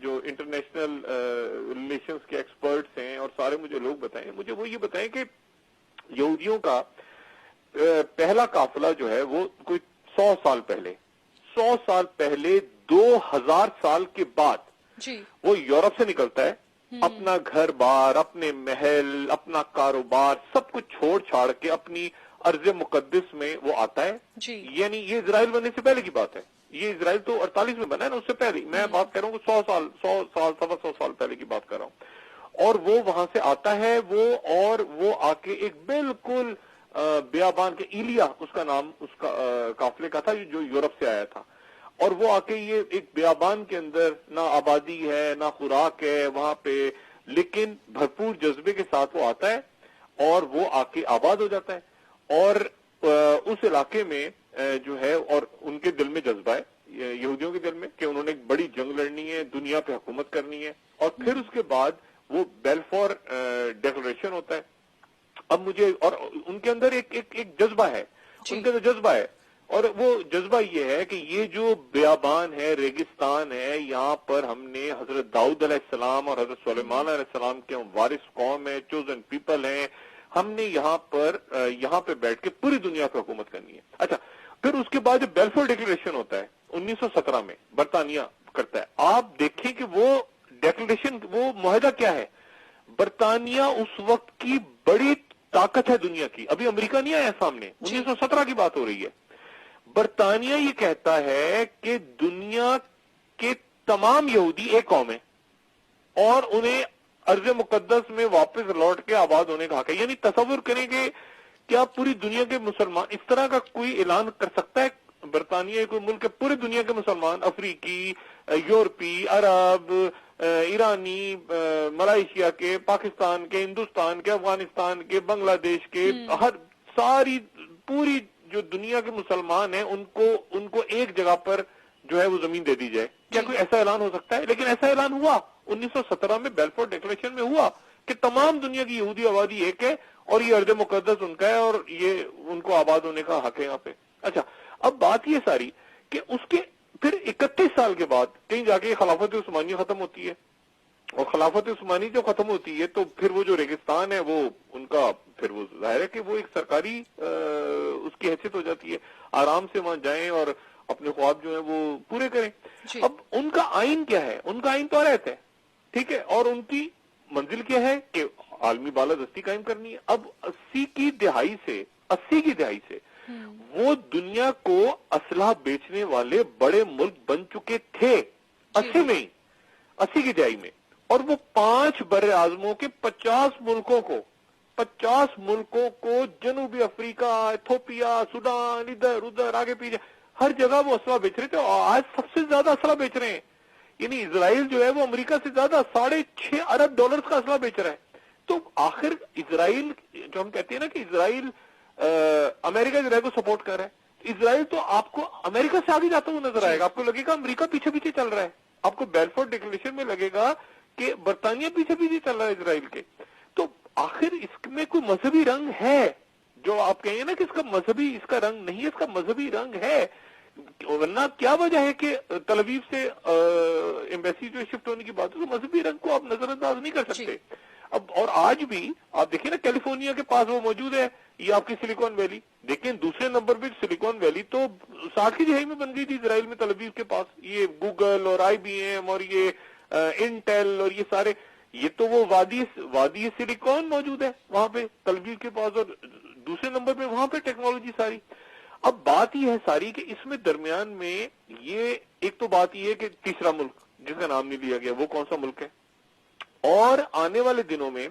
جو international relations کے experts ہیں اور سارے مجھے لوگ بتائیں، مجھے وہ یہ بتائیں کہ یہودیوں کا پہلا قافلہ جو ہے وہ کوئی 100 سال پہلے 2000 سال کے بعد وہ یورپ سے نکلتا ہے، اپنا گھر بار، اپنے محل، اپنا کاروبار سب کچھ چھوڑ چھاڑ کے اپنی ارض مقدس میں وہ آتا ہے. یعنی یہ اسرائیل بننے سے پہلے کی بات ہے. یہ اسرائیل تو 48 میں بنا ہے نا، اس سے پہلے میں بات کر رہا ہوں کہ 100 سال پہلے کی بات کر رہا ہوں. اور وہ وہاں سے آتا ہے وہ آ کے ایک بالکل بیابان کے ایلیا اس کا نام اس کا قافلے کا تھا جو یورپ سے آیا تھا. اور وہ آ کے یہ ایک بیابان کے اندر نہ آبادی ہے نہ خوراک ہے وہاں پہ، لیکن بھرپور جذبے کے ساتھ وہ آتا ہے اور وہ آ کے آباد ہو جاتا ہے. اور اس علاقے میں جو ہے، اور ان کے دل میں جذبہ ہے یہودیوں کے دل میں کہ انہوں نے ایک بڑی جنگ لڑنی ہے، دنیا پہ حکومت کرنی ہے. اور پھر اس کے بعد وہ بیلفور ڈیکلریشن ہوتا ہے. اب مجھے اور ان کے اندر ایک جذبہ ہے، ان کے اندر جذبہ ہے، اور وہ جذبہ یہ ہے کہ یہ جو بیابان ہے، ریگستان ہے، یہاں پر ہم نے حضرت داؤد علیہ السلام اور حضرت سلیمان علیہ السلام کے وارث قوم ہے، چوزن پیپل ہیں، ہم نے یہاں پہ بیٹھ کے پوری دنیا پہ حکومت کرنی ہے. اچھا، پھر اس کے بعد جو بیلفور ڈیکلریشن ہوتا ہے 1917 میں برطانیہ کرتا ہے. آپ دیکھیں کہ وہ ڈیکلریشن، وہ معاہدہ کیا ہے. برطانیہ اس وقت کی بڑی طاقت ہے دنیا کی، ابھی امریکہ نہیں آیا سامنے، 1917 کی بات ہو رہی ہے. برطانیہ یہ کہتا ہے کہ دنیا کے تمام یہودی ایک قوم ہے اور انہیں ارض مقدس میں واپس لوٹ کے آباد ہونے کا حق ہے. یعنی تصور کریں کہ کیا پوری دنیا کے مسلمان اس طرح کا کوئی اعلان کر سکتا ہے؟ برطانیہ کوئی ملک ہے، پورے دنیا کے مسلمان، افریقی، یورپی، عرب، ایرانی، ملائیشیا کے، پاکستان کے، ہندوستان کے، افغانستان کے، بنگلہ دیش کے، ساری پوری جو دنیا کے مسلمان ہیں ان کو ایک جگہ پر جو ہے وہ زمین دے دی جائے. کیا کوئی ایسا اعلان ہو سکتا ہے؟ لیکن ایسا اعلان ہوا 1917 میں، بیلفور ڈیکلریشن میں ہوا کہ تمام دنیا کی یہودی آبادی ایک ہے اور یہ ارض مقدس ان کا ہے اور یہ ان کو آباد ہونے کا حق ہے یہاں پہ. اچھا، اب بات یہ ساری کہ اس کے پھر 31 سال کے بعد کہیں جا کے خلافت عثمانی ختم ہوتی ہے، اور خلافت عثمانی جو ختم ہوتی ہے تو پھر وہ جو ریگستان ہے وہ ان کا پھر وہ ظاہر ہے کہ وہ ایک سرکاری اس کی حیثیت ہو جاتی ہے. آرام سے وہاں جائیں اور اپنے خواب جو ہیں وہ پورے کریں. اب ان کا آئین کیا ہے؟ ان کا آئین تو رہتا ہے، ٹھیک ہے، اور ان کی منزل کیا ہے کہ عالمی بالادستی قائم کرنی ہے. اب 80 کی دہائی سے وہ دنیا کو اسلحہ بیچنے والے بڑے ملک بن چکے تھے 80 کی دہائی میں، اور وہ 5 بر اعظموں کے 50 ملکوں کو جنوبی افریقہ، ایتھوپیا، سوڈان، ادھر ادھر آگے پیچھے ہر جگہ وہ اسلحہ بیچ رہے تھے. اور آج سب سے زیادہ اسلحہ بیچ رہے ہیں. یعنی اسرائیل جو ہے وہ امریکہ سے زیادہ $6.5 ارب کا اسلحہ بیچ رہا ہے. تو آخر اسرائیل جو ہم کہتے ہیں نا کہ اسرائیل امریکہ اسرائیل کو سپورٹ کر رہا ہے، اسرائیل تو آپ کو امریکہ سے آگے جاتا ہوا نظر آئے گا. آپ کو لگے گا امریکہ پیچھے پیچھے چل رہا ہے، آپ کو بیلفور ڈیکلریشن میں لگے گا کہ برطانیہ پیچھے پیچھے چل رہا ہے اسرائیل کے. تو آخر اس میں کوئی مذہبی رنگ ہے؟ جو آپ کہیں گے نا کہ اس کا مذہبی اس کا رنگ نہیں ہے، اس کا مذہبی رنگ ہے. ورنہ کیا وجہ ہے کہ تل ابیب سے ایمبیسی جو شفٹ ہونے کی بات ہے، تو مذہبی رنگ کو آپ نظر انداز نہیں کر سکتے. اب اور آج بھی آپ دیکھیں نا کیلیفورنیا کے پاس وہ موجود ہے، یہ آپ کی سلیکون ویلی دیکھیں. دوسرے نمبر پہ سلیکون ویلی تو 60 کی دہائی میں بن گئی تھی اسرائیل میں، تل ابیب کے پاس. یہ گوگل اور IBM اور یہ انٹیل اور یہ سارے، یہ تو وہ وادی سلیکون موجود ہے وہاں پہ تل ابیب کے پاس، اور دوسرے نمبر پہ وہاں پہ ٹیکنالوجی ساری. اب بات یہ ہے ساری کہ اس میں درمیان میں یہ ایک تو بات یہ ہے کہ تیسرا ملک جس کا نام نہیں لیا گیا وہ کون سا ملک ہے. اور آنے والے دنوں میں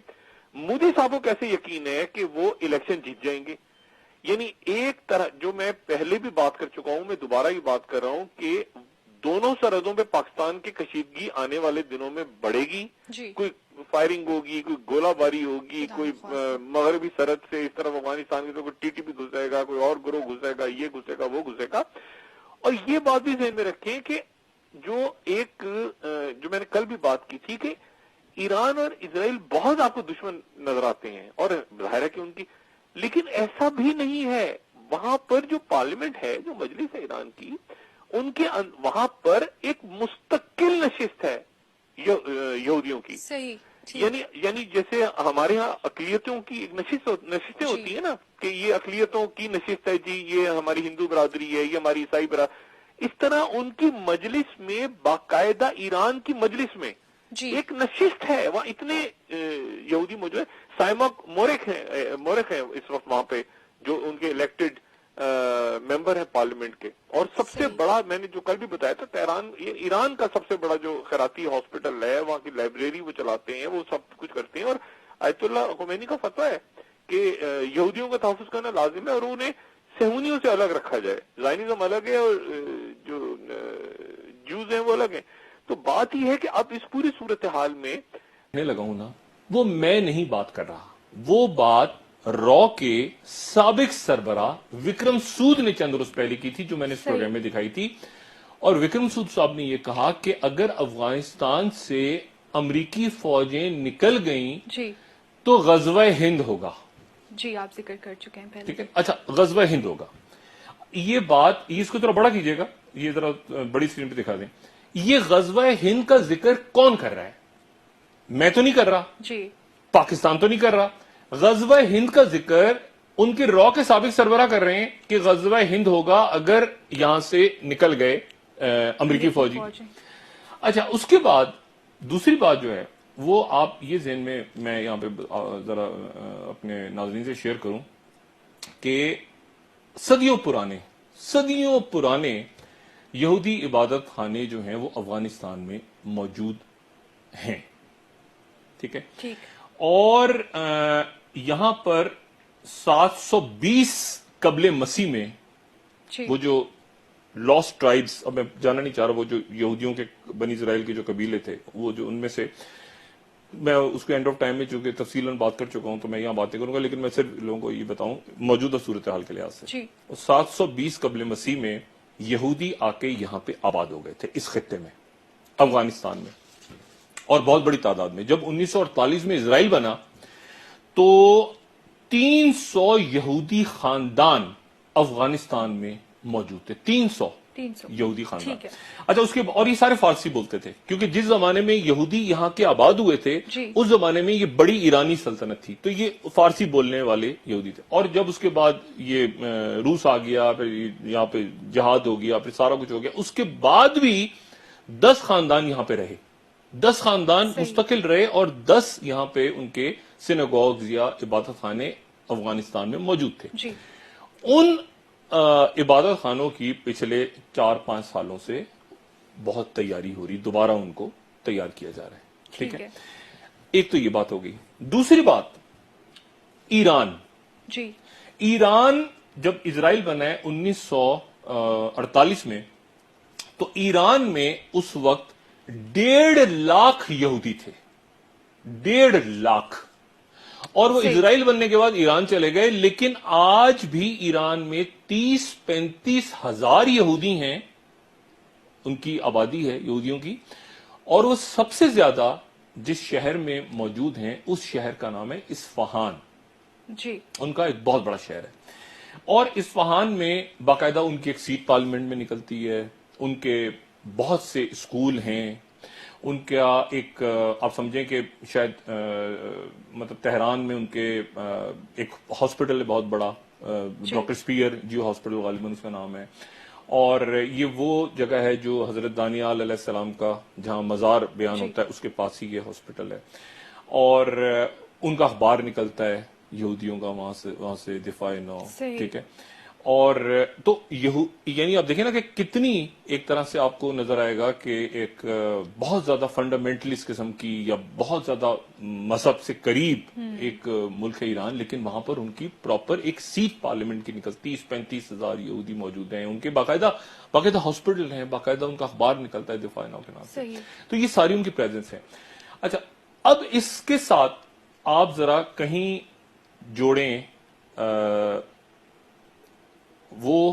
مودی صاحب کو کیسے یقین ہے کہ وہ الیکشن جیت جائیں گے. یعنی ایک طرح جو میں پہلے بھی بات کر چکا ہوں، میں دوبارہ یہ بات کر رہا ہوں کہ دونوں سرحدوں پہ پاکستان کی کشیدگی آنے والے دنوں میں بڑھے گی. کوئی فائرنگ ہوگی، کوئی گولہ باری ہوگی، کوئی مغربی سرحد سے اس طرف افغانستان کی طرف کوئی TTP گھس جائے گا، کوئی اور گروہ گھس جائے گا، یہ گھسے گا وہ گھسے گا. اور یہ بات بھی ذہن میں رکھیں کہ جو میں نے کل بھی بات کی تھی کہ ایران اور اسرائیل بہت آپ کو دشمن نظر آتے ہیں اور ظاہر ہے کہ ان کی، لیکن ایسا بھی نہیں ہے. وہاں پر جو پارلیمنٹ ہے، جو مجلس ہے ایران کی، ان کے وہاں پر ایک مستقل نشست ہے یہودیوں کی. صحیح. یعنی جیسے ہمارے ہاں اقلیتوں کی ایک نشستیں ہوتی ہیں نا کہ یہ اقلیتوں کی نشست ہے جی، یہ ہماری ہندو برادری ہے، یہ ہماری عیسائی برادری، اس طرح ان کی مجلس میں باقاعدہ ایران کی مجلس میں ایک نشست ہے. وہاں اتنے یہودی موجود ہیں. سائمہ مورخ ہیں اس وقت وہاں پہ، جو ان کے الیکٹڈ ممبر ہیں پارلیمنٹ کے. اور سب سے بڑا میں نے جو کل بھی بتایا تھا، تہران ایران کا سب سے بڑا جو خیراتی ہاسپٹل ہے، وہاں کی لائبریری وہ چلاتے ہیں، وہ سب کچھ کرتے ہیں. اور آیت اللہ خمینی کا فتویٰ ہے کہ یہودیوں کا تحفظ کرنا لازم ہے اور انہیں صہیونیوں سے الگ رکھا جائے. زائنزم الگ ہے اور جو جوز ہیں وہ الگ ہیں. تو بات یہ ہے کہ اب اس پوری صورتحال میں لگاؤں نا، وہ میں نہیں بات کر رہا، وہ بات رو کے سابق سربراہ وکرم سود نے چند روز پہلے کی تھی، جو میں نے اس پروگرام میں دکھائی تھی. اور وکرم سود صاحب نے یہ کہا کہ اگر افغانستان سے امریکی فوجیں نکل گئیں تو غزوہ ہند ہوگا. جی آپ ذکر کر چکے ہیں پہلے. ٹھیک ہے، اچھا غزوہ ہند ہوگا. یہ بات اس کو ذرا بڑا کیجئے گا، یہ ذرا بڑی اسکرین پہ دکھا دیں. یہ غزوہ ہند کا ذکر کون کر رہا ہے؟ میں تو نہیں کر رہا، پاکستان تو نہیں کر رہا. غزوہ ہند کا ذکر ان کے رو کے سابق سربراہ کر رہے ہیں کہ غزوہ ہند ہوگا اگر یہاں سے نکل گئے امریکی فوجی. اچھا اس کے بعد دوسری بات جو ہے وہ آپ یہ ذہن میں یہاں پہ ذرا اپنے ناظرین سے شیئر کروں کہ صدیوں پرانے یہودی عبادت خانے جو ہیں وہ افغانستان میں موجود ہیں. ٹھیک ہے، اور یہاں پر 720 قبل مسیح میں وہ جو لاسٹ ٹرائبز، اب میں جانا نہیں چاہ رہا، وہ جو یہودیوں کے بنی اسرائیل کے جو قبیلے تھے، وہ جو ان میں سے، میں اس کے اینڈ آف ٹائم میں چونکہ تفصیلاً بات کر چکا ہوں تو میں یہاں باتیں کروں گا، لیکن میں صرف لوگوں کو یہ بتاؤں موجودہ صورتحال کے لحاظ سے. 720 قبل مسیح میں یہودی آ کے یہاں پہ آباد ہو گئے تھے اس خطے میں، افغانستان میں، اور بہت بڑی تعداد میں. جب 1948 میں اسرائیل بنا تو 300 یہودی خاندان افغانستان میں موجود تھے. 300 یہودی خاندان. اچھا اس کے اور یہ سارے فارسی بولتے تھے، کیونکہ جس زمانے میں یہودی یہاں کے آباد ہوئے تھے اس زمانے میں یہ بڑی ایرانی سلطنت تھی، تو یہ فارسی بولنے والے یہودی تھے. اور جب اس کے بعد یہ روس آ گیا، پھر یہاں پہ جہاد ہو گیا، پھر سارا کچھ ہو گیا، اس کے بعد بھی 10 خاندان یہاں پہ رہے، 10 خاندان مستقل رہے، اور 10 یہاں پہ ان کے سینگوگز یا عبادت خانے افغانستان میں موجود تھے. ان عبادت خانوں کی پچھلے 4-5 سالوں سے بہت تیاری ہو رہی، دوبارہ ان کو تیار کیا جا رہا ہے. ٹھیک ہے، ایک تو یہ بات ہو گئی. دوسری بات، ایران. ایران جب اسرائیل بنا ہے 1948 میں، تو ایران میں اس وقت 1.5 لاکھ یہودی تھے، 1.5 لاکھ. اور وہ اسرائیل بننے کے بعد ایران چلے گئے، لیکن آج بھی ایران میں 30-35 ہزار یہودی ہیں، ان کی آبادی ہے یہودیوں کی. اور وہ سب سے زیادہ جس شہر میں موجود ہیں اس شہر کا نام ہے اصفہان. ان کا ایک بہت بڑا شہر ہے. اور اصفہان میں باقاعدہ ان کی ایک سیٹ پارلیمنٹ میں نکلتی ہے، ان کے بہت سے اسکول ہیں، ان کا ایک آپ سمجھیں کہ شاید مطلب تہران میں ان کے ایک ہاسپٹل ہے بہت بڑا، ڈاکٹر سپیئر جیو ہاسپٹل غالباً اس کا نام ہے. اور یہ وہ جگہ ہے جو حضرت دانیال علیہ السلام کا جہاں مزار بیان ہوتا ہے اس کے پاس ہی یہ ہاسپٹل ہے. اور ان کا اخبار نکلتا ہے یہودیوں کا وہاں سے دفاع نو. ٹھیک ہے. اور تو یعنی آپ دیکھیں نا کہ کتنی ایک طرح سے آپ کو نظر آئے گا کہ ایک بہت زیادہ فنڈامنٹلسٹ قسم کی یا بہت زیادہ مذہب سے قریب ایک ملک ہے ایران، لیکن وہاں پر ان کی پراپر ایک سیٹ پارلیمنٹ کی نکلتی، 35 ہزار یہودی موجود ہیں، ان کے باقاعدہ ہاسپٹل ہیں، باقاعدہ ان کا اخبار نکلتا ہے دفاع نو کے نام سے. تو یہ ساری ان کی پریزنس ہے. اچھا اب اس کے ساتھ آپ ذرا کہیں جوڑیں وہ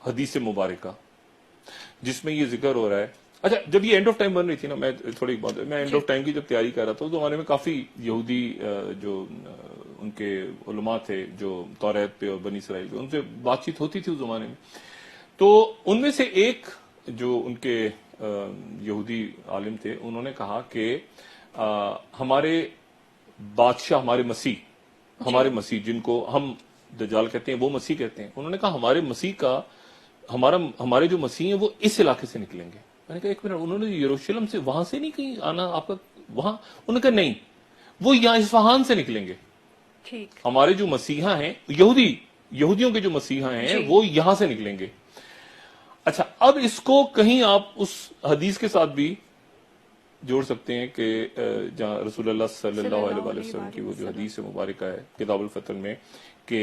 حدیث مبارکہ جس میں یہ ذکر ہو رہا ہے. اچھا جب یہ اینڈ آف ٹائم بن رہی تھی نا، میں تھوڑی بات، میں اینڈ آف ٹائم کی جب تیاری کر رہا تھا اس زمانے میں کافی یہودی جو ان کے علماء تھے جو توریت پہ اور بنی اسرائیل پہ، ان سے بات چیت ہوتی تھی اس زمانے میں. تو ان میں سے ایک جو ان کے یہودی عالم تھے, انہوں نے کہا کہ ہمارے بادشاہ, ہمارے مسیح جن کو ہم دجال کہتے ہیں, وہ مسیح کہتے ہیں, انہوں نے کہا ہمارے مسیح کا, ہمارے جو مسیح ہیں وہ اس علاقے سے نکلیں گے. میں نے کہا ایک منٹ, انہوں نے یروشلم سے وہاں سے نہیں کہیں آنا آپ کا وہاں؟ انہوں نے کہا نہیں, وہ یہاں اصفہان سے نکلیں گے. ہمارے جو مسیحا ہیں, یہودیوں کے جو مسیحا ہیں وہ یہاں سے نکلیں گے. اچھا, اب اس کو کہیں آپ اس حدیث کے ساتھ بھی جوڑ سکتے ہیں کہ جہاں رسول اللہ صلی اللہ علیہ وسلم کی وہ جو حدیث مبارکہ ہے کتاب الفتن میں کہ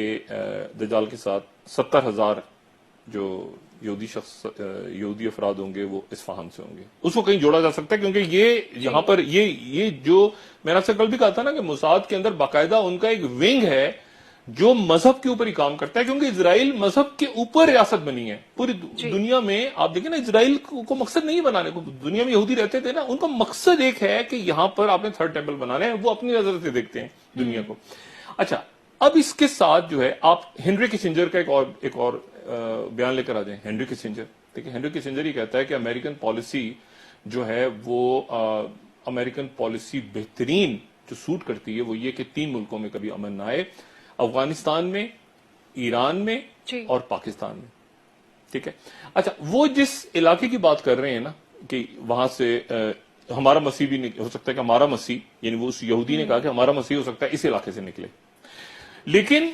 دجال کے ساتھ 70,000 جو یہودی افراد ہوں گے وہ اصفہان سے ہوں گے. اس کو کہیں جوڑا جا سکتا ہے کیونکہ یہ یہاں پر یہ جو میں نے آپ سے کل بھی کہا تھا نا کہ موساد کے اندر باقاعدہ ان کا ایک ونگ ہے جو مذہب کے اوپر ہی کام کرتا ہے, کیونکہ اسرائیل مذہب کے اوپر ریاست بنی ہے پوری دنیا میں. آپ دیکھیں نا, اسرائیل کو مقصد نہیں بنانے کو, دنیا میں یہودی رہتے تھے نا, ان کا مقصد ایک ہے کہ یہاں پر آپ نے تھرڈ ٹیمپل بنانا ہے, وہ اپنی نظر سے دیکھتے ہیں دنیا کو. اچھا, اب اس کے ساتھ جو ہے آپ ہنری کسنجر کا ایک اور بیان لے کر آ جائیں. ہنری کسنجر, دیکھیں ہنری کسنجر یہ کہتا ہے کہ امریکن پالیسی جو ہے وہ امریکن پالیسی بہترین جو سوٹ کرتی ہے وہ یہ کہ 3 ملکوں میں کبھی امن نہ آئے, افغانستان میں, ایران میں اور پاکستان میں. ٹھیک ہے. اچھا, وہ جس علاقے کی بات کر رہے ہیں نا کہ وہاں سے ہمارا مسیح بھی ہو سکتا ہے کہ ہمارا مسیح, یعنی وہ اس یہودی نے کہا کہ ہمارا مسیح ہو سکتا ہے اس علاقے سے نکلے, لیکن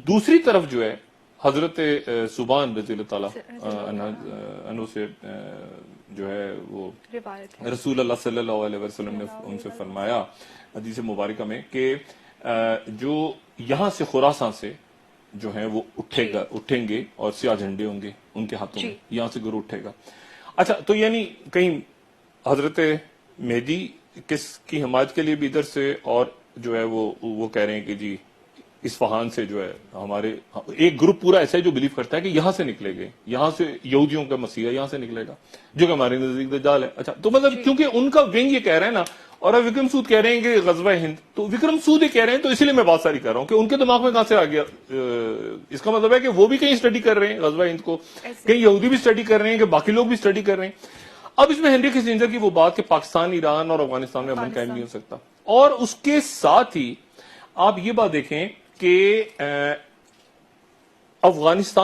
دوسری طرف جو ہے حضرت سبحان رضی اللہ تعالیٰ عنہ سے جو ہے وہ رسول اللہ صلی اللہ علیہ وسلم نے ان سے فرمایا حدیث مبارکہ میں کہ جو یہاں سے خراسان سے جو ہے وہ اٹھیں گے اور سیاہ جھنڈے ہوں گے ان کے ہاتھوں میں, یہاں سے گروہ اٹھے گا. اچھا, تو یعنی کہیں حضرت مہدی کس کی حمایت کے لیے بھی ادھر سے, اور جو ہے وہ کہہ رہے ہیں کہ جی اصفہان سے جو ہے ہمارے ایک گروپ پورا ایسا ہے جو بلیو کرتا ہے کہ یہاں سے نکلے گے, یہاں سے یہودیوں کا مسیح یہاں سے نکلے گا جو کہ ہمارے نزدیک دجال ہے. اچھا, تو مطلب کیونکہ ان کا ونگ یہ کہہ رہے ہیں نا, اور اب وکرم سود کہہ رہے ہیں کہ غزوہ ہند, تو وکرم سود یہ کہہ رہے ہیں, تو اسی لیے میں بات ساری کر رہا ہوں کہ ان کے دماغ میں کہاں سے آ گیا. اس کا مطلب ہے کہ وہ بھی کہیں اسٹڈی کر رہے ہیں غزوہ ہند کو, کہیں یہودی بھی اسٹڈی کر رہے ہیں, کہ باقی لوگ بھی اسٹڈی کر رہے ہیں. اب اس میں ہنری کسنجر کی وہ بات کہ پاکستان, ایران اور افغانستان میں امن قائم نہیں ہو سکتا, اور اس کے ساتھ ہی آپ یہ بات دیکھیں کہ افغانستان